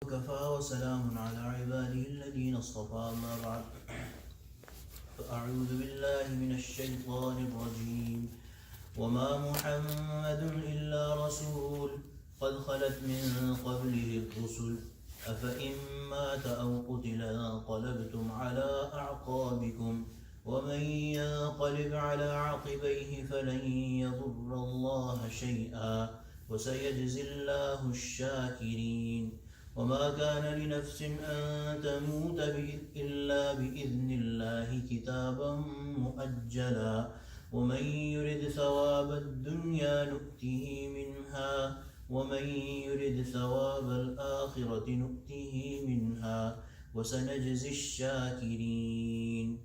وكفى وسلام على عباده الذين اصطفى أما بعد فأعوذ بالله من الشيطان الرجيم وما محمد إلا رسول قد خلت من قبله الرسل أفإن مات أو قتل انقلبتم على أعقابكم ومن ينقلب على عقبيه فلن يضر الله شيئا وسيجزي الله الشاكرين وما كان لنفس أن تموت إلا بإذن الله كتابا مؤجلا ومن يرد ثواب الدنيا نؤته منها ومن يرد ثواب الآخرة نؤته منها وسنجزي الشاكرين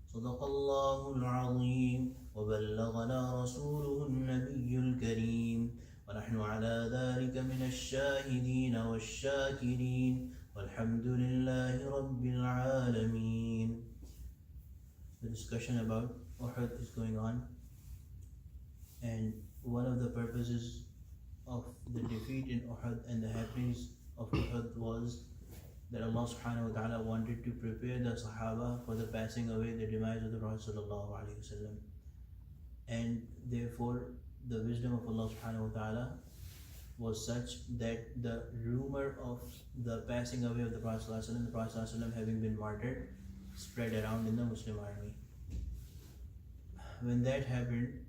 صدق الله العظيم وبلغنا رسوله النبي الكريم ونحن على ذلك من الشاهدين والشاكرين والحمد لله رب العالمين. The discussion about Uhud is going on, and one of the purposes of the defeat in Uhud and the happenings of Uhud was that Allah subhanahu wa ta'ala wanted to prepare the Sahaba for the passing away, the demise of the Prophet sallallahu alaihi wasallam. And therefore the wisdom of Allah subhanahu wa ta'ala was such that the rumor of the passing away of the Prophet sallallahu alaihi wasallam, the Prophet sallallahu alaihi wasallam having been martyred, spread around in the Muslim army. When that happened,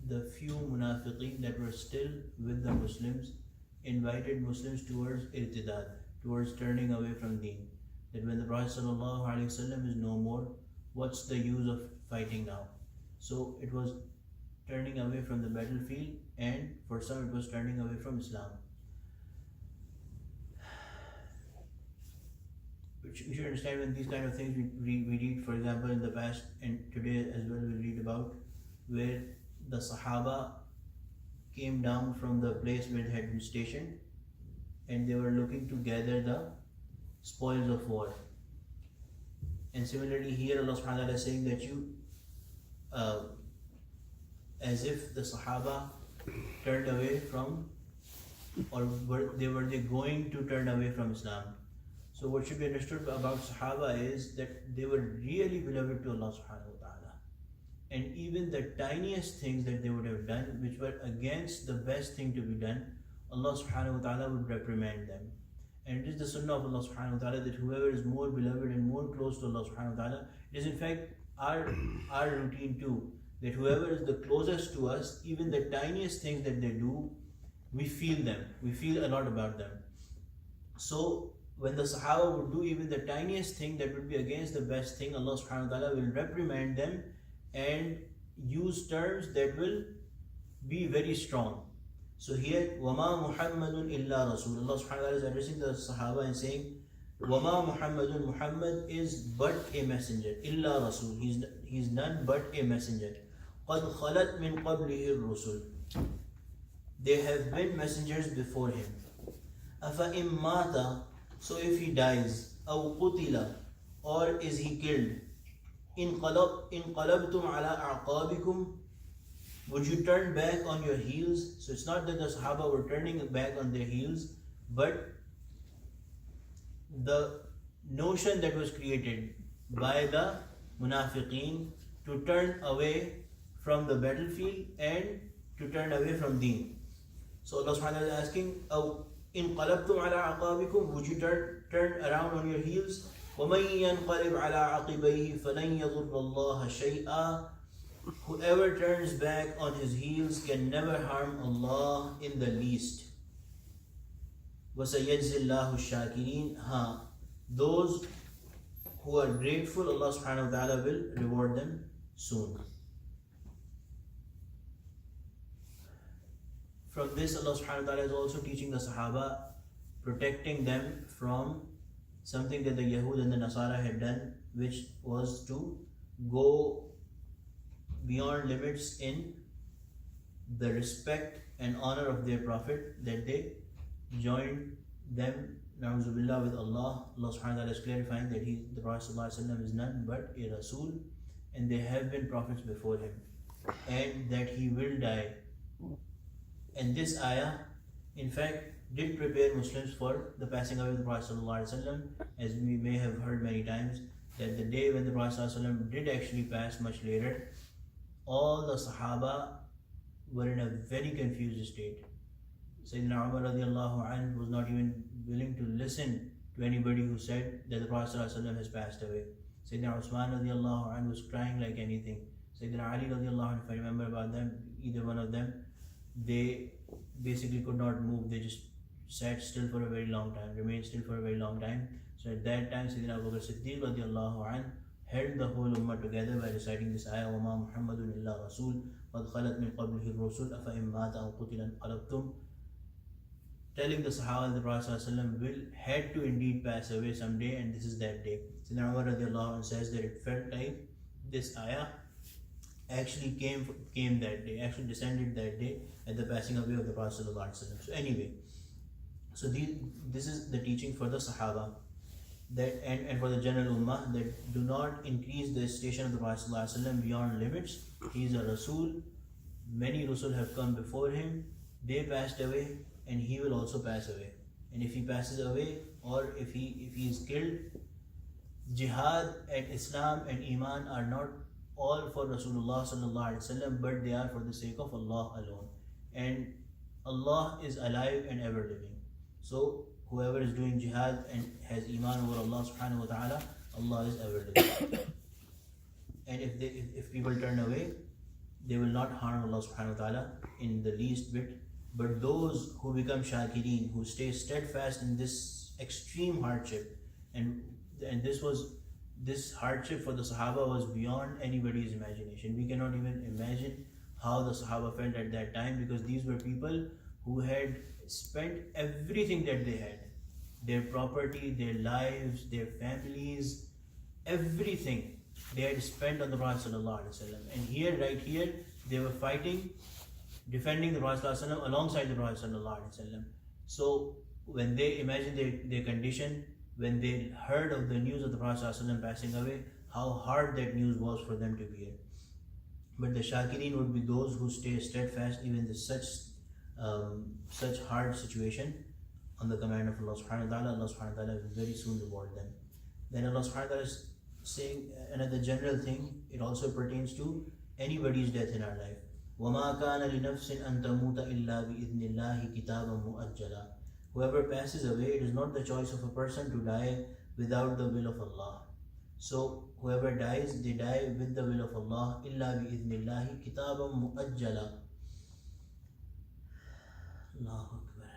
the few munafiqeen that were still with the Muslims invited Muslims towards irtidad, towards turning away from deen. That when the Prophet sallallahu alaihi wasallam is no more, what's the use of fighting now? So it was turning away from the battlefield, and for some it was turning away from Islam. Which you should understand, when these kind of things we read, for example, in the past and today as well, we read about where the Sahaba came down from the place where they had been stationed and they were looking to gather the spoils of war. And similarly here Allah subhanahu wa ta'ala is saying that you as if the Sahaba turned away from, or were they going to turn away from Islam. So what should be understood about Sahaba is that they were really beloved to Allah subhanahu wa ta'ala. And even the tiniest things that they would have done, which were against the best thing to be done, Allah subhanahu wa ta'ala would reprimand them. And it is the sunnah of Allah subhanahu wa ta'ala that whoever is more beloved and more close to Allah subhanahu wa ta'ala, it is in fact our routine too, that whoever is the closest to us, even the tiniest things that they do, we feel them, we feel a lot about them. So when the Sahaba would do even the tiniest thing that would be against the best thing, Allah subhanahu wa ta'ala will reprimand them and use terms that will be very strong. So here, وَمَا مُحَمَّدٌ إِلَّا رَسُولٌ, Allah subhanahu wa ta'ala is addressing the Sahaba and saying, وَمَا مُحَمَّدٌ, Muhammad is but a messenger, إِلَّا رَسُولٌ, he's none but a messenger. قَدْ خَلَتْ مِنْ قَبْلِهِ الرُّسُلُ, there have been messengers before him. أَفَإِمْ مَاتَ, so if he dies, أَوْ قُتِلَ, or is he killed, انقلبتم على أعقابكم, would you turn back on your heels? So it's not that the Sahaba were turning back on their heels, but the notion that was created by the munafiqeen to turn away from the battlefield and to turn away from deen. So Allah subhanahu wa ta'ala is asking, انقلبتم على أعقابكم, would you turn around on your heels? وَمَنْ يَنْقَلِبْ عَلَىٰ عَقِبَيْهِ فَلَنْ يَضُرَّ اللَّهَ شَيْئًا, whoever turns back on his heels can never harm Allah in the least. وَسَيَجْزِي اللَّهُ الشَّاكِرِينَ, those who are grateful, Allah subhanahu wa ta'ala will reward them soon. From this, Allah subhanahu wa ta'ala is also teaching the Sahaba, protecting them from something that the Yahud and the Nasara had done, which was to go beyond limits in the respect and honor of their Prophet, that they joined them, na'uzubillah, with Allah. Allah subhanahu wa ta'ala is clarifying that the Prophet sallallahu alaihi wasallam is none but a Rasul, and there have been prophets before him, and that he will die. And this ayah in fact, did prepare Muslims for the passing away of the Prophet ﷺ, as we may have heard many times, that the day when the Prophet ﷺ did actually pass much later, all the Sahaba were in a very confused state. Sayyidina Umar radiallahu anh was not even willing to listen to anybody who said that the Prophet ﷺ has passed away. Sayyidina Usman radiallahu anh was crying like anything. Sayyidina Ali radiallahu anh, if I remember about them, either one of them, they basically could not move. They just sat still for a very long time, remained still for a very long time. So at that time, Sayyidina Abu Bakr Siddiq radiallahu anh held the whole ummah together by reciting this ayah, وَمَا مُحَمَّدٌ إِلَّا رَسُولٌ قَدْ خَلَتْ مِنْ قَبْلِهِ الرُّسُلُ أَفَإِنْ مَاتَ أَوْ قُتِلَ انقلبتم, telling the Sahaba that the Prophet had to indeed pass away someday, and this is that day. Sayyidina Umar radiallahu anh says that it felt like this ayah actually came that day, actually descended that day at the passing away of the Prophet. So anyway, so this is the teaching for the Sahaba, that and for the general ummah, that do not increase the station of the Prophet beyond limits. He is a Rasul. Many Rasul have come before him. They passed away, and he will also pass away. And if he passes away, or if he is killed, jihad and Islam and Iman are not all for Rasulullah sallallahu alaihi wasallam, but they are for the sake of Allah alone. And Allah is alive and ever living. So whoever is doing jihad and has Iman over Allah subhanahu wa ta'ala, Allah is ever living. And if people turn away, they will not harm Allah subhanahu wa ta'ala in the least bit. But those who become shakireen, who stay steadfast in this extreme hardship, and this hardship for the Sahaba was beyond anybody's imagination. We cannot even imagine how the Sahaba felt at that time, because these were people who had spent everything that they had, their property, their lives, their families, everything they had spent on the Prophet ﷺ. And here, right here, they were fighting, defending the Prophet ﷺ alongside the Prophet ﷺ. So when they imagined their condition, when they heard of the news of the Prophet ﷺ passing away, how hard that news was for them to bear. But the Shakireen would be those who stay steadfast even in such hard situation on the command of Allah subhanahu wa ta'ala. Allah subhanahu wa ta'ala will very soon reward them. Then Allah subhanahu wa ta'ala is saying another general thing. It also pertains to anybody's death in our life. وَمَا كَانَ لِنَفْسٍ أَن تَمُوتَ إِلَّا بِإِذْنِ اللَّهِ كِتَابًا مُؤَجَّلًا. Whoever passes away, it is not the choice of a person to die without the will of Allah. So whoever dies, they die with the will of Allah. إِلَّا بِإِذْنِ اللَّهِ كِتَابًا مُؤَجَّلًا. Allahu Akbar.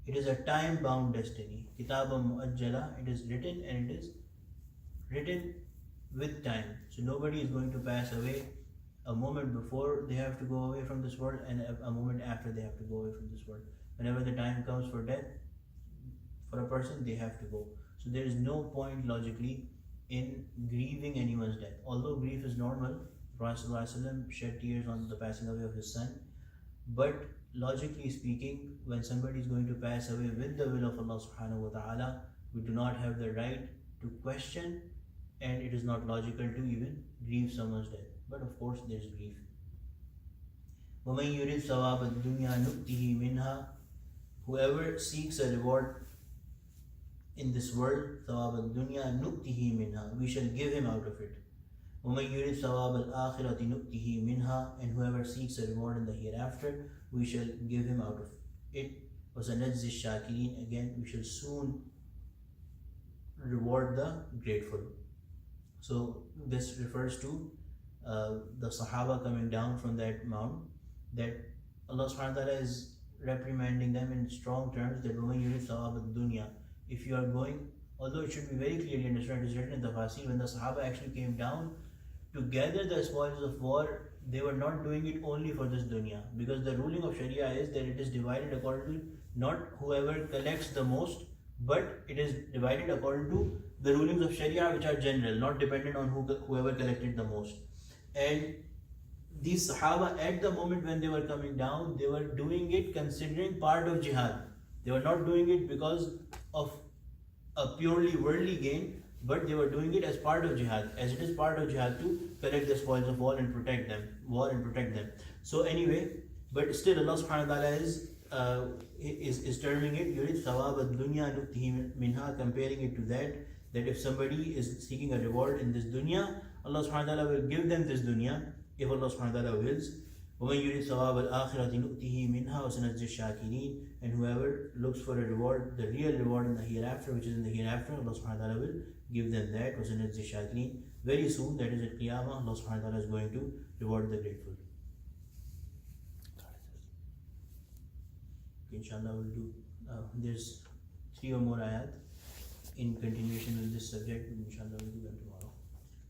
It is a time-bound destiny. Kitaban mu'ajjala. It is written, and it is written with time. So nobody is going to pass away a moment before they have to go away from this world, and a moment after they have to go away from this world. Whenever the time comes for death, for a person, they have to go. So there is no point logically in grieving anyone's death. Although grief is normal, the Prophet ﷺ shed tears on the passing away of his son. But logically speaking, when somebody is going to pass away with the will of Allah subhanahu wa ta'ala, we do not have the right to question, and it is not logical to even grieve someone's death. But of course there is grief. وَمَنْ يُرِدْ ثَوَابَ الدُّنْيَا نُؤْتِهِ مِنْهَا. Whoever seeks a reward in this world, ثَوَابَ الدُّنْيَا نُؤْتِهِ مِنْهَا, we shall give him out of it. وَمَنْ يُرِدْ ثَوَابَ الْآخِرَةِ نُؤْتِهِ مِنْهَا. And whoever seeks a reward in the hereafter, we shall give him out of it. وَسَنَجْزِي الشَّاكِرِينَ. Again, we shall soon reward the grateful. So this refers to the Sahaba coming down from that mount, that Allah subhanahu wa ta'ala is reprimanding them in strong terms, that وَمَنْ يُرِدْ ثَوَابَ الدُّنْيا. If you are going, although it should be very clearly understood, it is written in the Tafasir, when the Sahaba actually came down to gather the spoils of war, they were not doing it only for this dunya, because the ruling of Sharia is that it is divided according to not whoever collects the most, but it is divided according to the rulings of Sharia, which are general, not dependent on whoever collected the most. And these Sahaba, at the moment when they were coming down, they were doing it considering part of jihad. They were not doing it because of a purely worldly gain, but they were doing it as part of jihad, as it is part of jihad to collect the spoils of war and protect them. So anyway, but still Allah subhanahu wa ta'ala is is terming it yurid thawab ad-dunya nu'tihi minha, comparing it to that if somebody is seeking a reward in this dunya, Allah subhanahu wa ta'ala will give them this dunya if Allah subhanahu wa ta'ala wills. وَمَنْ يُرِدْ ثَوَابَ الْآخِرَةِ نُؤْتِهِ مِنْهَا وَسَنَجْزِي الشَّاكِرِينَ. And whoever looks for a reward, the real reward in the hereafter, which is in the hereafter, Allah subhanahu wa ta'ala will give them that. وَسَنَجْزِي الشَّاكِرِينَ. Very soon, that is at Qiyamah, Allah subhanahu wa ta'ala is going to reward the grateful. Okay, inshallah we'll do, there's 3 or more ayat in continuation with this subject, and inshallah we'll do them tomorrow.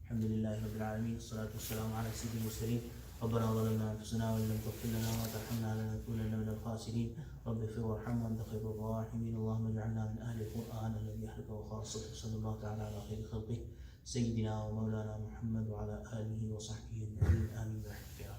Alhamdulillah Rabbil Alameen, salatu wassalamu ala sayyidil mursalin. ربنا ظلمنا انفسنا وان لم تغفر لنا وترحمنا لنكونن من الخاسرين. رب اغفر وارحم وانت خير الراحمين. اللهم اجعلنا من اهل القران الذي يحبك وخاصته. صلى الله تعالى على خير خلقه سيدنا ومولانا محمد وعلى اله وصحبه اجمعين. امين برحمتك.